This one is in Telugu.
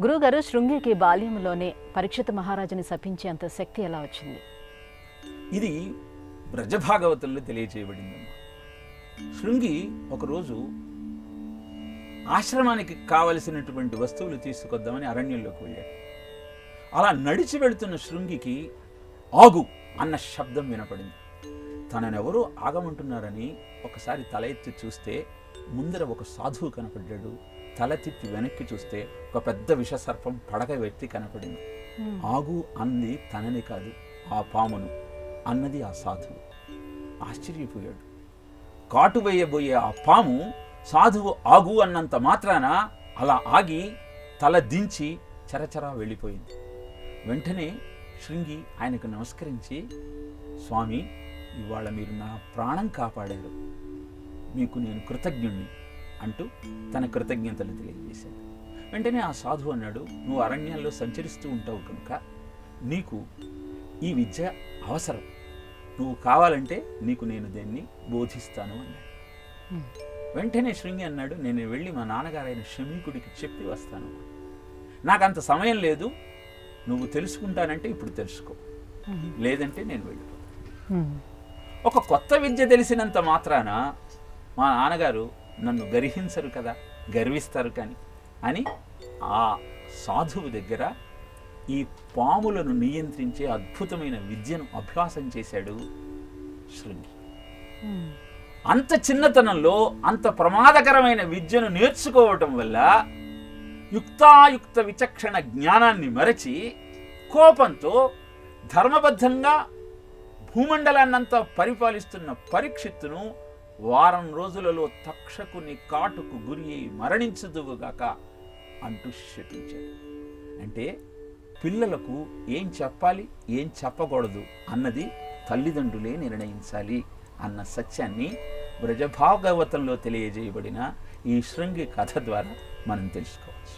గురుగారు శృంగికి బాల్యంలోనే పరీక్షిత మహారాజుని శపించేంత శక్తి ఎలా వచ్చింది? ఇది బ్రజభాగవతంలో తెలియజేయబడిందమ్మా. శృంగి ఒకరోజు ఆశ్రమానికి కావలసినటువంటి వస్తువులు తీసుకొద్దామని అరణ్యంలోకి వెళ్ళాడు. అలా నడిచి వెళుతున్న శృంగికి ఆగు అన్న శబ్దం వినపడింది. తననెవరో ఆగమంటున్నారని ఒకసారి తల ఎత్తి చూస్తే ముందర ఒక సాధువు కనపడ్డాడు. తల తిప్పి వెనక్కి చూస్తే ఒక పెద్ద విషసర్పం పడగ వ్యక్తి కనపడింది. ఆగు అంది తనని కాదు, ఆ పామును అన్నది ఆ సాధువు. ఆశ్చర్యపోయాడు. కాటు వేయబోయే ఆ పాము సాధువు ఆగు అన్నంత మాత్రాన అలా ఆగి తల దించి చరచరా వెళ్ళిపోయింది. వెంటనే శృంగి ఆయనకు నమస్కరించి, స్వామి, ఇవాళ మీరు నా ప్రాణం కాపాడారు, మీకు నేను కృతజ్ఞుణ్ణి అంటూ తన కృతజ్ఞతలు తెలియజేశాడు. వెంటనే ఆ సాధువు అన్నాడు, నువ్వు అరణ్యాల్లో సంచరిస్తూ ఉంటావు కనుక నీకు ఈ విద్య అవసరం, నువ్వు కావాలంటే నీకు నేను దీన్ని బోధిస్తాను అన్నాడు. వెంటనే శృంగి అన్నాడు, నేను వెళ్ళి మా నాన్నగారైన శమీకుడికి చెప్పి వస్తాను, నాకు అంత సమయం లేదు, నువ్వు తెలుసుకుంటానంటే ఇప్పుడు తెలుసుకో, లేదంటే నేను వెళ్ళిపోతాను. ఒక కొత్త విద్య తెలిసినంత మాత్రాన మా నాన్నగారు నన్ను గర్హించరు కదా, గర్విస్తారు కానీ అని ఆ సాధువు దగ్గర ఈ పాములను నియంత్రించే అద్భుతమైన విద్యను అభ్యాసం చేశాడు శృంగి. అంత చిన్నతనంలో అంత ప్రమాదకరమైన విద్యను నేర్చుకోవటం వల్ల యుక్తాయుక్త విచక్షణ జ్ఞానాన్ని మరచి కోపంతో ధర్మబద్ధంగా భూమండలాన్నంతా పరిపాలిస్తున్న పరీక్షిత్తును వారం రోజులలో తక్షకుని కాటుకు గురి అయి మరణించుదువుగాక అంటూ శపించాడు. అంటే పిల్లలకు ఏం చెప్పాలి, ఏం చెప్పకూడదు అన్నది తల్లిదండ్రులే నిర్ణయించాలి అన్న సత్యాన్ని బ్రజభాగవతంలో తెలియజేయబడిన ఈ శృంగి కథ ద్వారా మనం తెలుసుకోవచ్చు.